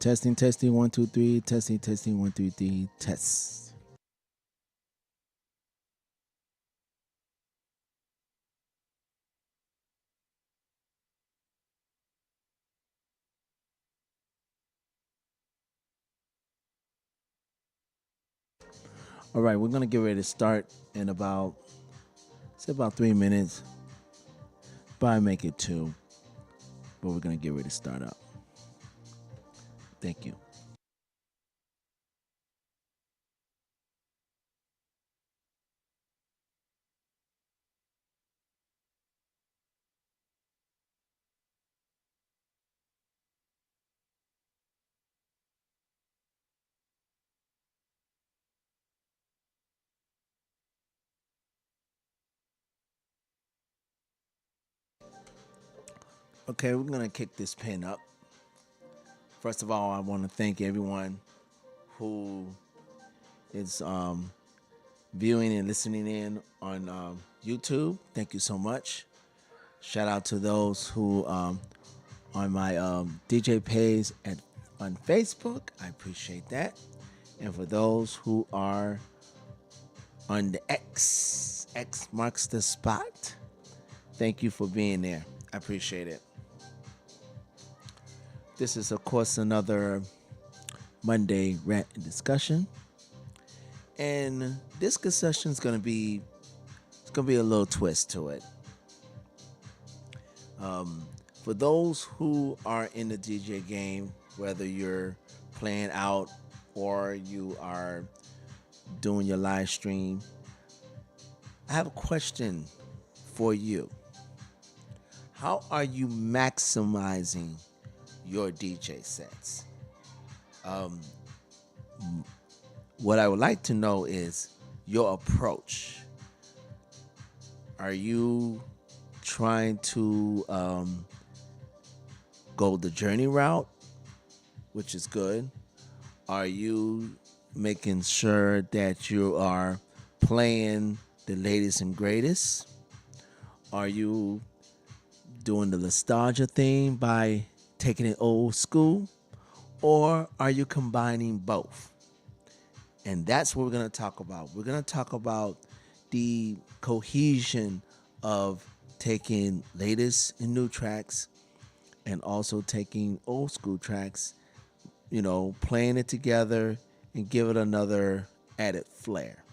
Testing, testing, 1, 2, 3. Testing, testing, 1, 2, 3. Test. All right, we're gonna get ready to start in about say about 3 minutes. Probably make it two, but we're gonna get ready to start up. Thank you. Okay, we're gonna kick this pin up. First of all, I want to thank everyone who is viewing and listening in on YouTube. Thank you so much. Shout out to those who on my DJ page on Facebook. I appreciate that. And for those who are on the X marks the spot, thank you for being there. I appreciate it. This is, of course, another Monday rant and discussion. And this discussion is gonna be a little twist to it. For those who are in the DJ game, whether you're playing out or you are doing your live stream, I have a question for you. How are you maximizing your DJ sets? What I would like to know is your approach. Are you trying to go the journey route, which is good? Are you making sure that you are playing the latest and greatest? Are you doing the nostalgia thing by taking it old school? Or are you combining both? And that's what we're going to talk about. We're going to talk about the cohesion of taking latest and new tracks and also taking old school tracks, playing it together and give it another added flair.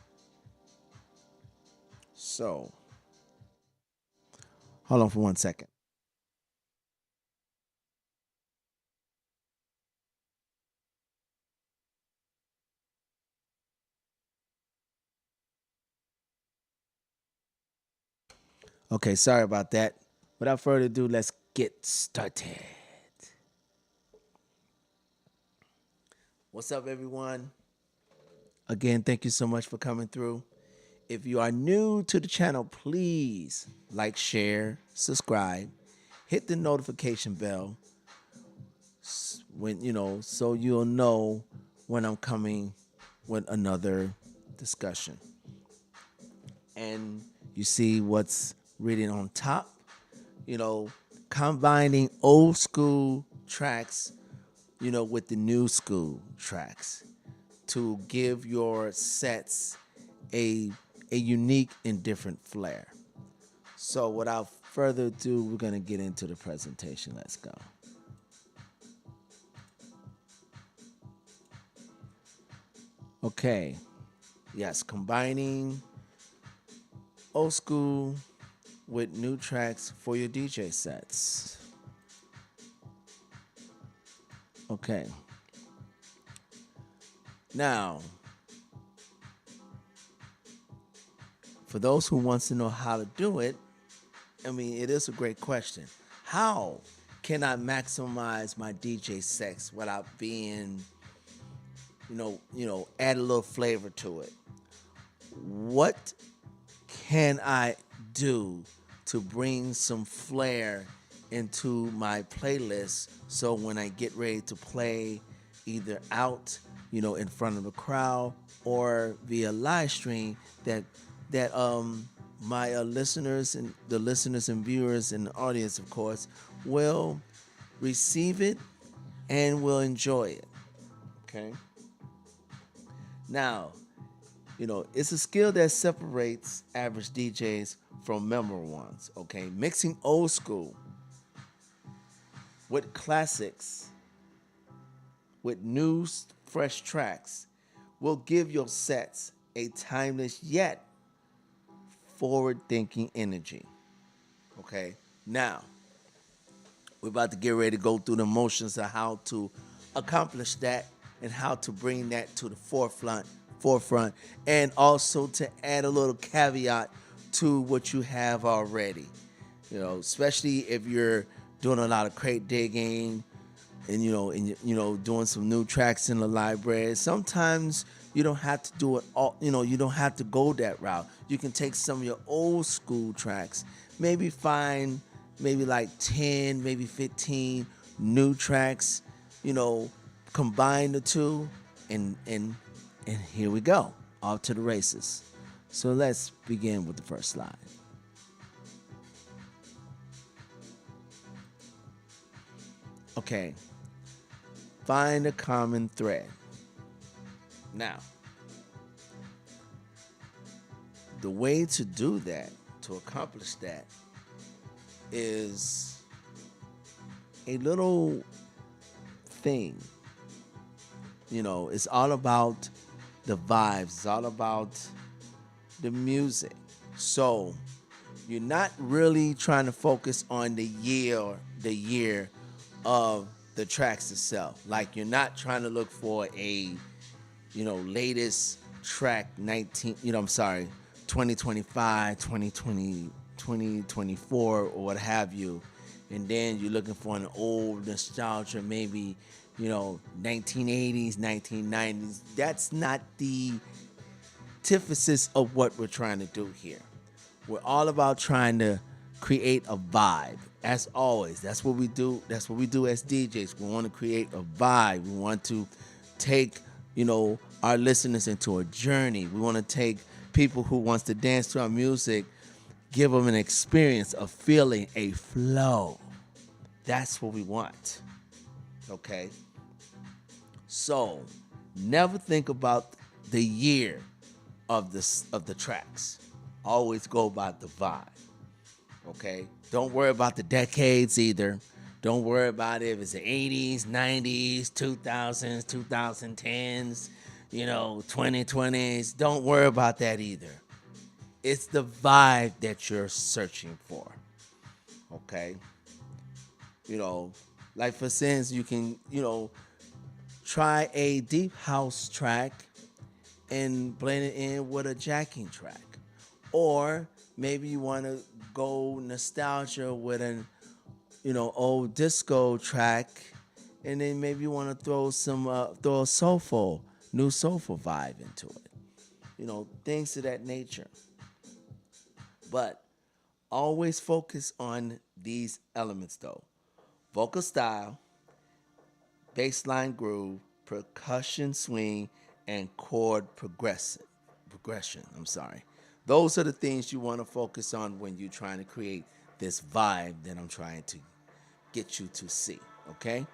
So, hold on for 1 second. Okay, sorry about that. Without further ado, let's get started. What's up, everyone? Again, thank you so much for coming through. If you are new to the channel, please like, share, subscribe, hit the notification bell so you'll know when I'm coming with another discussion. And you see what's written on top, you know, combining old school tracks, with the new school tracks to give your sets a unique and different flair. So without further ado, we're going to get into the presentation. Let's go. Okay. Yes, combining old school with new tracks for your DJ sets. Okay. Now, for those who wants to know how to do it, it is a great question. How can I maximize my DJ sets without being, add a little flavor to it? What can I do to bring some flair into my playlist so when I get ready to play either out, in front of a crowd or via live stream that my listeners and the listeners and viewers and the audience, of course, will receive it and will enjoy it. Okay. Now, it's a skill that separates average DJs from memorable ones. Okay. Mixing old school with classics, with new, fresh tracks, will give your sets a timeless yet forward thinking energy. Okay. Now, we're about to get ready to go through the motions of how to accomplish that and how to bring that to the forefront, and also to add a little caveat to what you have already. Especially if you're doing a lot of crate digging and doing some new tracks in the library. Sometimes you don't have to do it all. You don't have to go that route. You can take some of your old school tracks, maybe find maybe like 10, maybe 15 new tracks, combine the two, and here we go, off to the races. So let's begin with the first slide. Okay, find a common thread. Now, the way to do that, to accomplish that, is a little thing. It's all about the vibes. It's all about the music. So you're not really trying to focus on the year of the tracks itself. Like, you're not trying to look for a latest track 2025, 2020, 2024, or what have you. And then you're looking for an old nostalgia, maybe 1980s, 1990s. That's not the antithesis of what we're trying to do here. We're all about trying to create a vibe. As always, that's what we do. That's what we do as DJs. We want to create a vibe. We want to take, our listeners into a journey. We want to take people who wants to dance to our music, give them an experience of feeling a flow. That's what we want. Okay? So, never think about the year of the tracks. Always go by the vibe. Okay? Don't worry about the decades either. Don't worry about it if it's the 80s, 90s, 2000s, 2010s, 2020s. Don't worry about that either. It's the vibe that you're searching for. Okay? Like for instance, you can, try a deep house track and blend it in with a jacking track. Or maybe you want to go nostalgia with an, old disco track, and then maybe you want to throw a new soulful vibe into it. Things of that nature. But always focus on these elements though. Vocal style, bassline groove, percussion swing, and chord progression. Those are the things you want to focus on when you're trying to create this vibe that I'm trying to get you to see. Okay?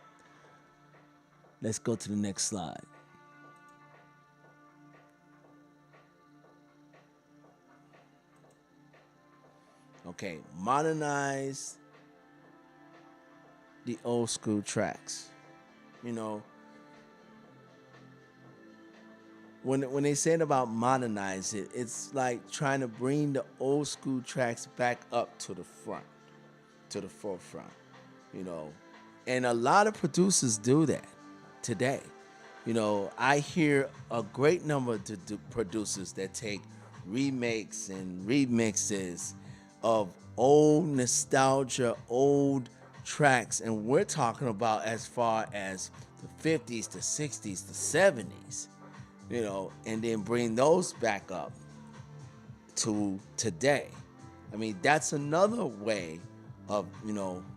Let's go to the next slide. Okay, modernize the old school tracks. When they said about modernize it, it's like trying to bring the old school tracks back up to the front, to the forefront, And a lot of producers do that today. I hear a great number of producers that take remakes and remixes of old nostalgia, old tracks, and we're talking about as far as the 50s, the 60s, the 70s, and then bring those back up to today. I mean, that's another way of,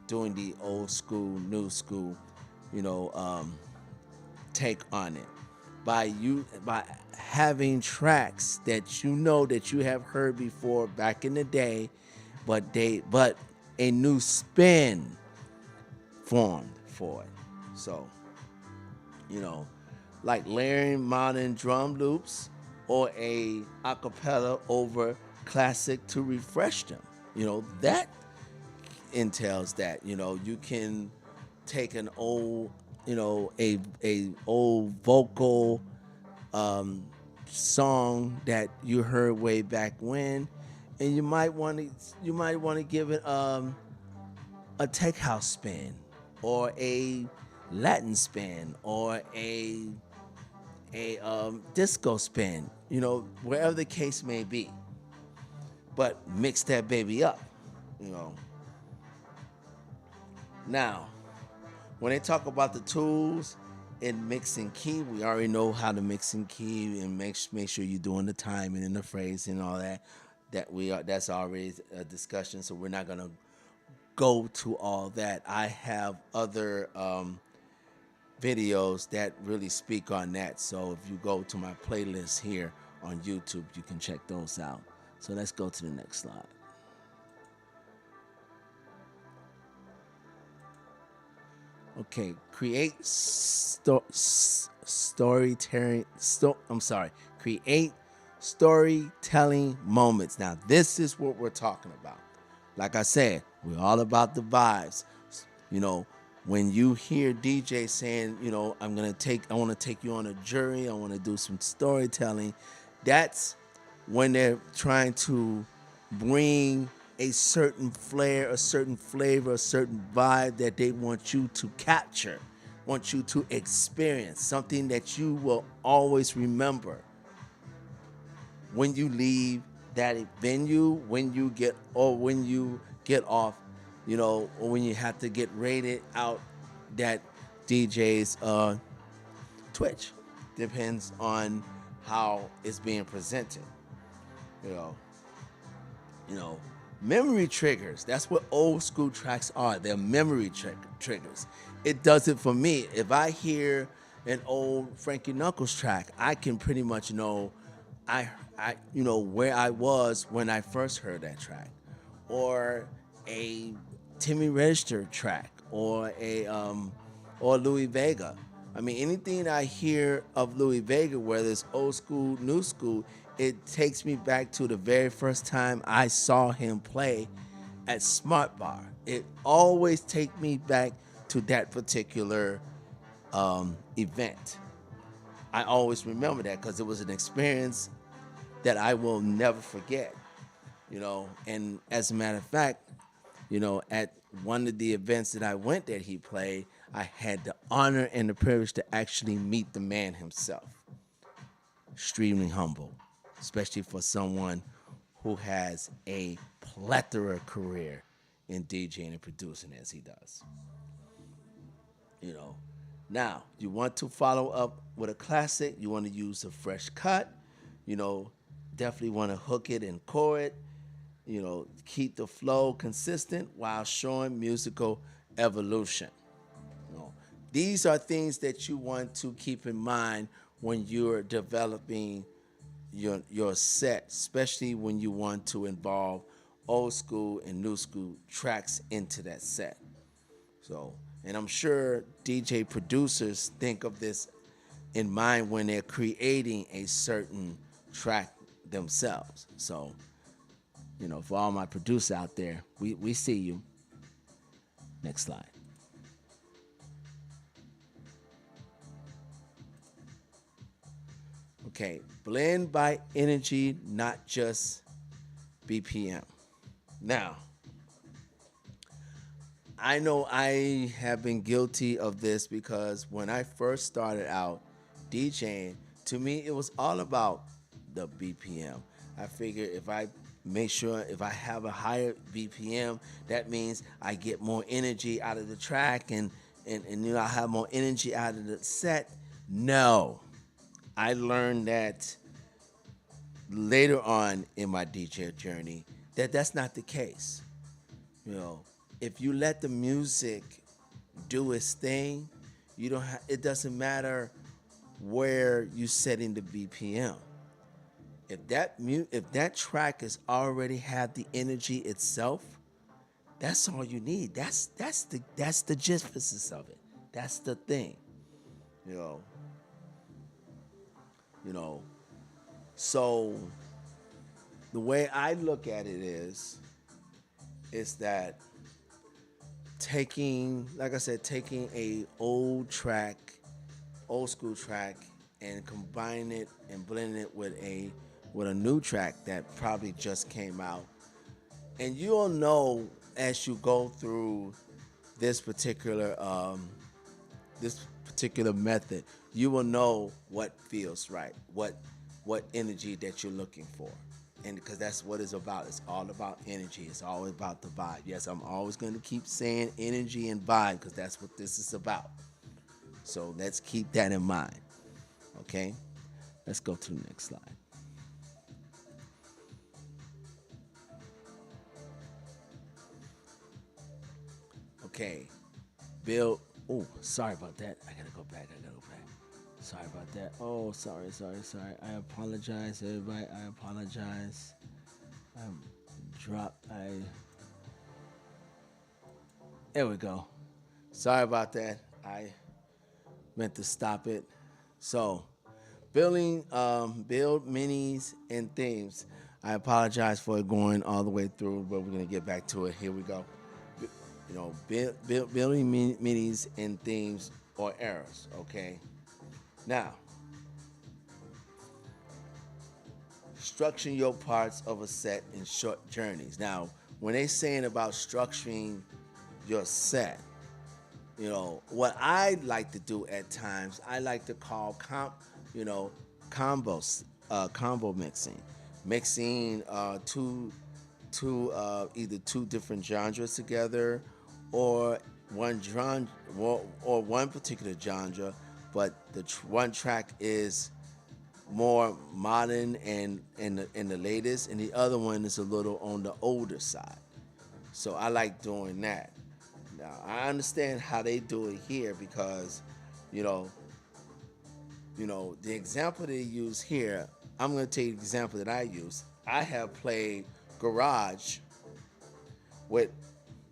doing the old school, new school, take on it. By having tracks that that you have heard before back in the day, but a new spin formed for it. So you know, like layering modern drum loops or a acapella over classic to refresh them. That entails that. You can take an old, a old vocal um, song that you heard way back when, and you might want to give it a tech house spin, or a Latin spin, or a disco spin, wherever the case may be. But mix that baby up, you know. Now, when they talk about the tools in mixing key, we already know how to mix in key, and make sure you're doing the timing and the phrasing and all that. That's already a discussion, so we're not gonna go to all that. I have other videos that really speak on that. So if you go to my playlist here on YouTube, you can check those out. So let's go to the next slide. Okay, create storytelling. I'm sorry. Create storytelling moments. Now, this is what we're talking about. Like I said, we're all about the vibes. You know, when you hear DJ saying, I want to take you on a journey. I want to do some storytelling. That's when they're trying to bring a certain flair, a certain flavor, a certain vibe that they want you to capture, want you to experience, something that you will always remember when you leave that venue, when you get off, or when you have to get rated out that DJ's Twitch. Depends on how it's being presented. You know, you know, memory triggers. That's what old school tracks are. They're memory triggers. It does it for me. If I hear an old Frankie Knuckles track, I can pretty much know where I was when I first heard that track, or a Timmy Register track, or or Louis Vega. I mean, anything I hear of Louis Vega, whether it's old school, new school, it takes me back to the very first time I saw him play at Smart Bar. It always takes me back to that particular event. I always remember that because it was an experience that I will never forget. And as a matter of fact, at one of the events that I went that he played, I had the honor and the privilege to actually meet the man himself. Extremely humble, especially for someone who has a plethora career in DJing and producing as he does. You know, Now you want to follow up with a classic. You want to use a fresh cut. You know, definitely want to hook it and core it. Keep the flow consistent while showing musical evolution. You know, these are things that you want to keep in mind when you're developing your set, especially when you want to involve old school and new school tracks into that set. So, and I'm sure DJ producers think of this in mind when they're creating a certain track themselves. So, for all my producers out there, we see you. Next slide. Okay, blend by energy, not just BPM. Now, I know I have been guilty of this because when I first started out DJing, to me it was all about the BPM. I figured if I make sure if I have a higher BPM, that means I get more energy out of the track and I have more energy out of the set. No. I learned that later on in my DJ journey that that's not the case. You know, if you let the music do its thing, it doesn't matter where you setting the BPM. If that track has already had the energy itself, that's all you need. That's the gist of it. That's the thing. You know, you know. So the way I look at it is that taking, like I said, taking a old school track, and combining it and blending it with a new track that probably just came out, and you'll know as you go through this particular this particular method, you will know what feels right, what energy that you're looking for. And because that's what it's about. It's all about energy. It's all about the vibe. Yes, I'm always going to keep saying energy and vibe because that's what this is about. So let's keep that in mind. Okay? Let's go to the next slide. Okay. Bill. Oh, sorry about that. I gotta go back. Sorry about that. Oh, sorry. I apologize, everybody. I apologize. I dropped. There we go. Sorry about that. I meant to stop it. So, build minis and themes. I apologize for it going all the way through, but we're gonna get back to it. Here we go. Building minis and themes or errors. Okay. Now, structuring your parts of a set in short journeys. Now, when they saying about structuring your set, what I like to do at times, I like to call you know, combos, combo mixing either two different genres together, or one genre, or one particular genre, but the one track is more modern and the latest, and the other one is a little on the older side. So I like doing that. Now I understand how they do it here because, you know, the example they use here. I'm going to take the example that I use. I have played garage with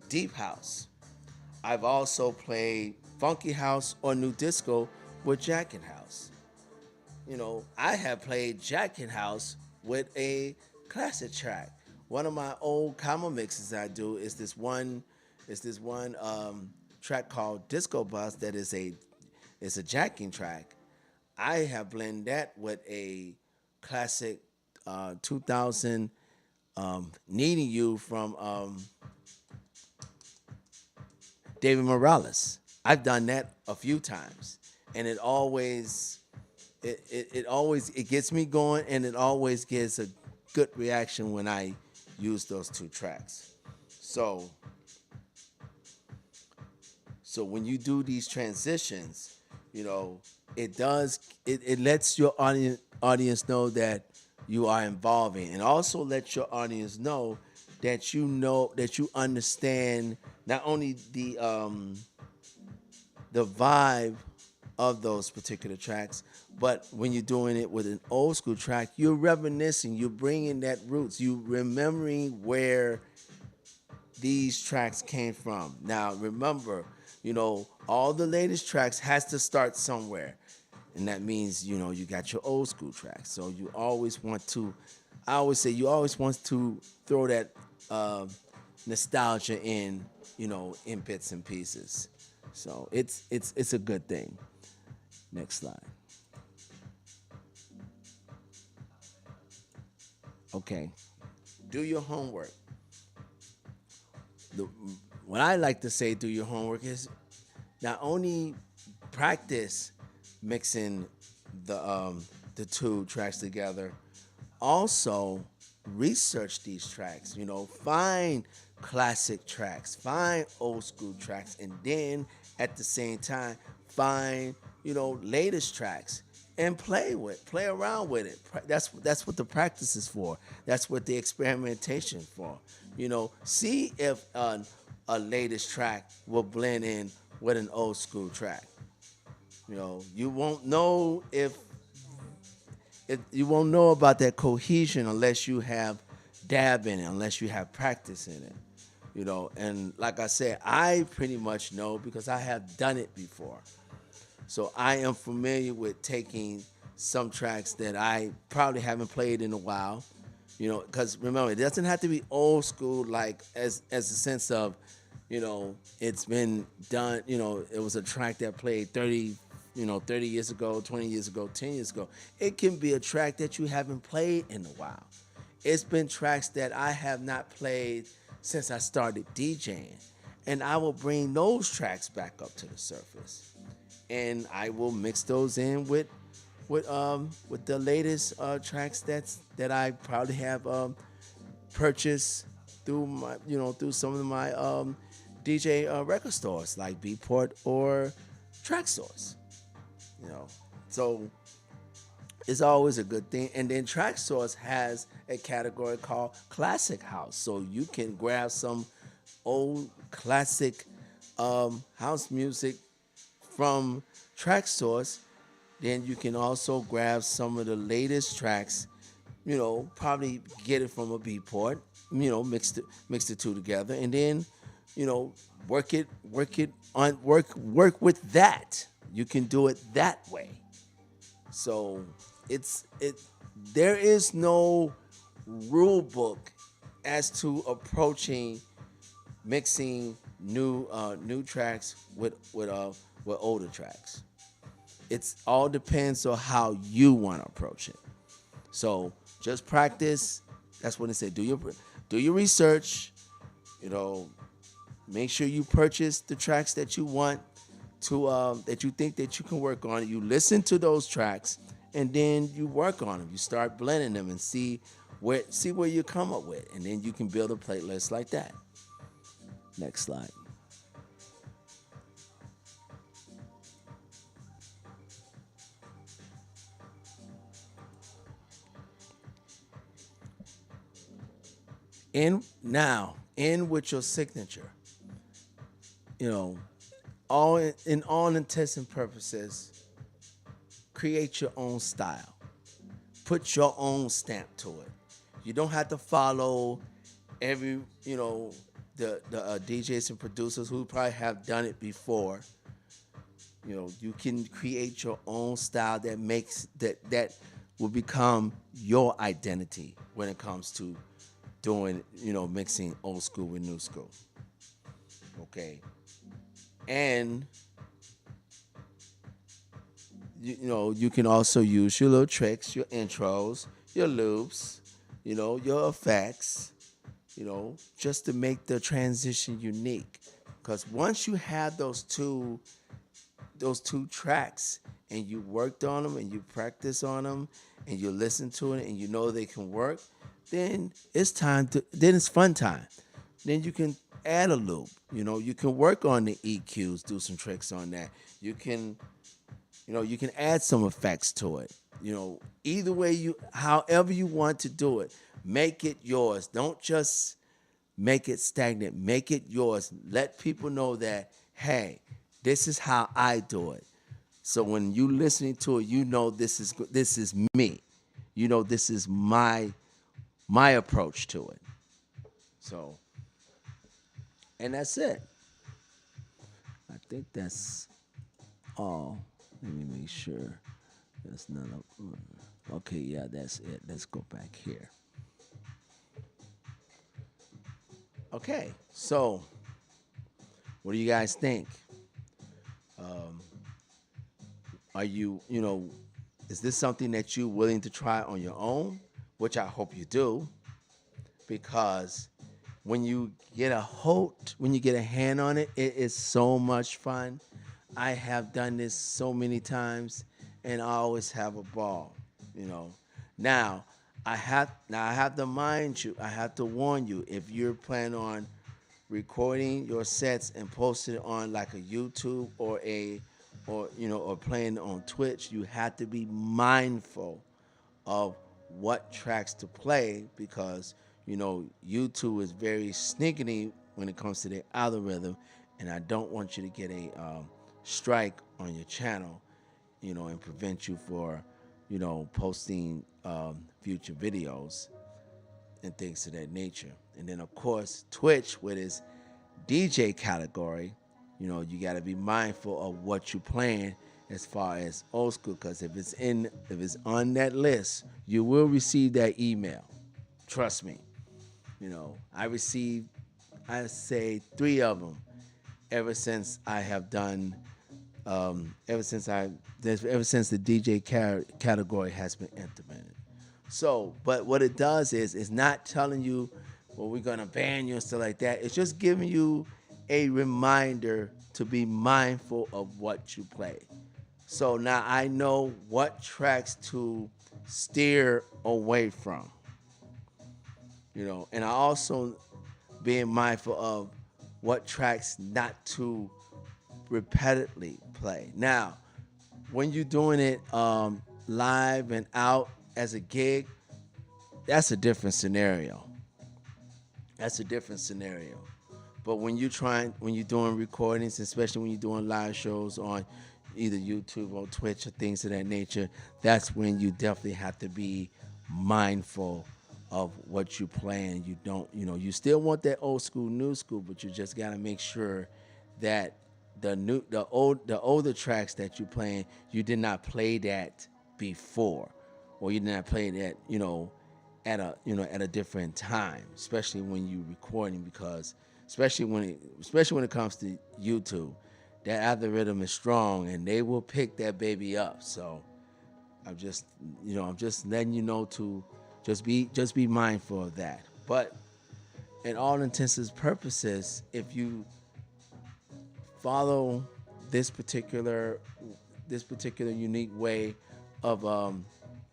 deep house. I've also played funky house or new disco with jacking house. I have played jacking house with a classic track. One of my old combo mixes I do is this one track called Disco Bus that is a jacking track. I have blended that with a classic 2000 Needing You from David Morales. I've done that a few times, and it gets me going, and it always gets a good reaction when I use those two tracks. So so when you do these transitions, you know, it lets your audience know that you are involving, and also let your audience know that you understand not only the vibe of those particular tracks, but when you're doing it with an old school track, you're reminiscing, you're bringing that roots, you remembering where these tracks came from. Now, remember, all the latest tracks has to start somewhere. And that means, you got your old school tracks. So I always say, you always want to throw that nostalgia in bits and pieces. So it's a good thing. Next slide. Okay. Do your homework. the What I like to say, do your homework, is not only practice mixing the two tracks together, also research these tracks. Find classic tracks, find old school tracks, and then at the same time find latest tracks and play around with it. That's what the practice is for. That's what the experimentation for. See if a latest track will blend in with an old school track. You won't know if you won't know about that cohesion unless you have dab in it, unless you have practice in it. And like I said, I pretty much know because I have done it before. So I am familiar with taking some tracks that I probably haven't played in a while, because remember, it doesn't have to be old school, like as a sense of, it's been done. It was a track that played 30 years ago, 20 years ago, 10 years ago. It can be a track that you haven't played in a while. It's been tracks that I have not played since I started DJing, and I will bring those tracks back up to the surface, and I will mix those in with the latest tracks that I probably have purchased through through some of my DJ record stores like Beatport or track stores. You know, so it's always a good thing. And then Track Source has a category called Classic House, so you can grab some old classic house music from Track Source. Then you can also grab some of the latest tracks. Probably get it from a Beatport. Mix the two together, and then work with that. You can do it that way. So it there is no rule book as to approaching mixing new tracks with older tracks. It's all depends on how you want to approach it. So just practice. That's what it said. Do your research. You know, Make sure you purchase the tracks that you want to that you think that you can work on. You listen to those tracks and then you work on them. You start blending them and see where you come up with, and then you can build a playlist like that. Next slide. In with your signature. You know, in all intents and purposes, create your own style. Put your own stamp to it. You don't have to follow every the DJs and producers who probably have done it before. You can create your own style that will become your identity when it comes to doing mixing old school with new school. Okay, and you can also use your little tricks, your intros, your loops, your effects, just to make the transition unique. Because once you have those two tracks and you worked on them and you practice on them and you listen to it and they can work, then it's fun time. Then you can add a loop. You can work on the EQs, do some tricks on that. You can add some effects to it. Either way, however you want to do it, make it yours. Don't just make it stagnant. Make it yours. Let people know that, hey, this is how I do it. So when you listening to it, this is me. This is my approach to it. So, and that's it. I think that's all. Let me make sure. That's not okay, yeah, that's it. Let's go back here. Okay, so what do you guys think? Are is this something that you're willing to try on your own? Which I hope you do, because when you get a hand on it, it is so much fun. I have done this so many times, and I always have a ball. You know. Now I have to mind you. I have to warn you, if you're planning on recording your sets and posting it on like a YouTube or playing on Twitch, you have to be mindful of what tracks to play, because YouTube is very sneaky when it comes to the algorithm, and I don't want you to get a strike on your channel, and prevent you for posting future videos and things of that nature. And then of course Twitch with its DJ category, you got to be mindful of what you're playing as far as old school, because if it's on that list, you will receive that email. Trust me. I received, I say, 3 of them ever since I have done, ever since the DJ category has been implemented. So, but what it does is it's not telling you, well, we're gonna ban you and stuff like that. It's just giving you a reminder to be mindful of what you play. So now I know what tracks to steer away from. And I also being mindful of what tracks not to repetitively play. Now, when you're doing it live and out as a gig, that's a different scenario. That's a different scenario. But when you're doing recordings, especially when you're doing live shows on either YouTube or Twitch or things of that nature, that's when you definitely have to be mindful of what you playing. You don't, you still want that old school, new school, but you just got to make sure that the older tracks that you're playing, you did not play that before, or you did not play that, at a different time, especially when you're recording, because especially when it comes to YouTube, that algorithm is strong and they will pick that baby up. So I'm just letting you know to just be mindful of that. But in all intents and purposes, if you follow this particular unique way of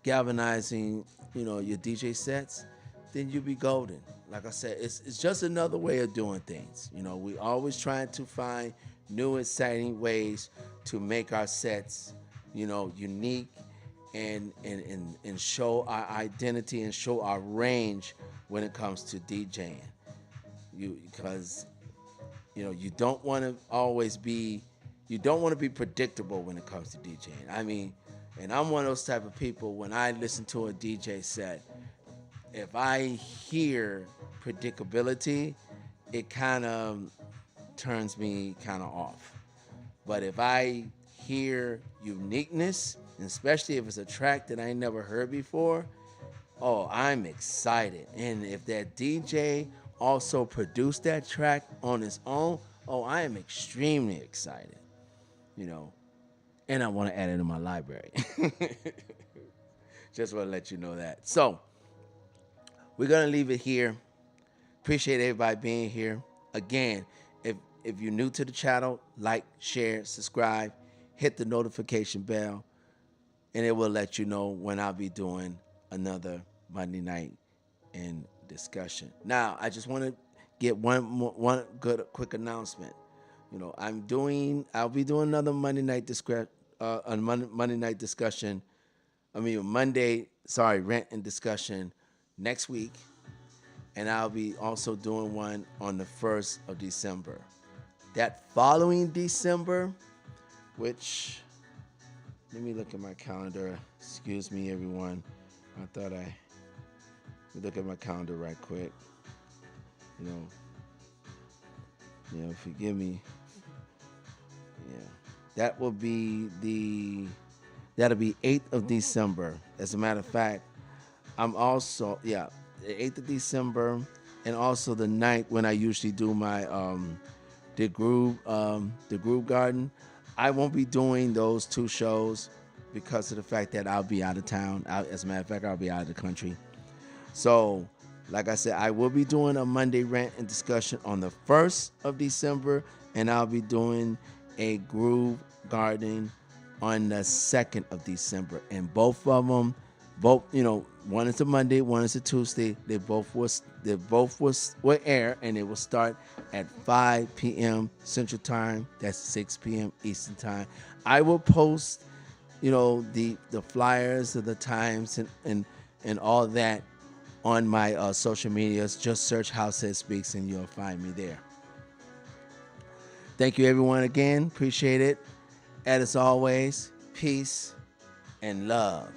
galvanizing, your DJ sets, then you'll be golden. Like I said, it's just another way of doing things. We always trying to find new, exciting ways to make our sets, unique and show our identity and show our range when it comes to DJing. Because you don't want to be predictable when it comes to DJing. I mean, and I'm one of those type of people, when I listen to a DJ set, if I hear predictability, it kind of turns me kind of off. But if I hear uniqueness, and especially if it's a track that I ain't never heard before, oh, I'm excited. And if that DJ also produced that track on his own, oh, I am extremely excited. And I want to add it to my library. Just want to let you know that. So we're gonna leave it here. Appreciate everybody being here. Again, if you're new to the channel, like, share, subscribe, hit the notification bell, and it will let you know when I'll be doing another Monday night in discussion. Now, I just want to get one quick announcement. I'll be doing another Monday night discussion. Rant and discussion next week, and I'll be also doing one on the 1st of December. That following December, which, let me look at my calendar. Excuse me, everyone. Let me look at my calendar right quick. Forgive me. Yeah, that'll be 8th of December. As a matter of fact, I'm also, the 8th of December, and also the 9th, when I usually do my the Groove Garden. I won't be doing those 2 shows because of the fact that I'll be out of town. As a matter of fact, I'll be out of the country. So, like I said, I will be doing a Monday rant and discussion on the 1st of December, and I'll be doing a Groove Garden on the 2nd of December. And both of them, one is a Monday, one is a Tuesday. They both will air, and it will start at 5 p.m. Central Time. That's 6 p.m. Eastern Time. I will post, the flyers of the times and all that on my social medias. Just search House Head Speaks, and you'll find me there. Thank you, everyone, again. Appreciate it. And as always, peace and love.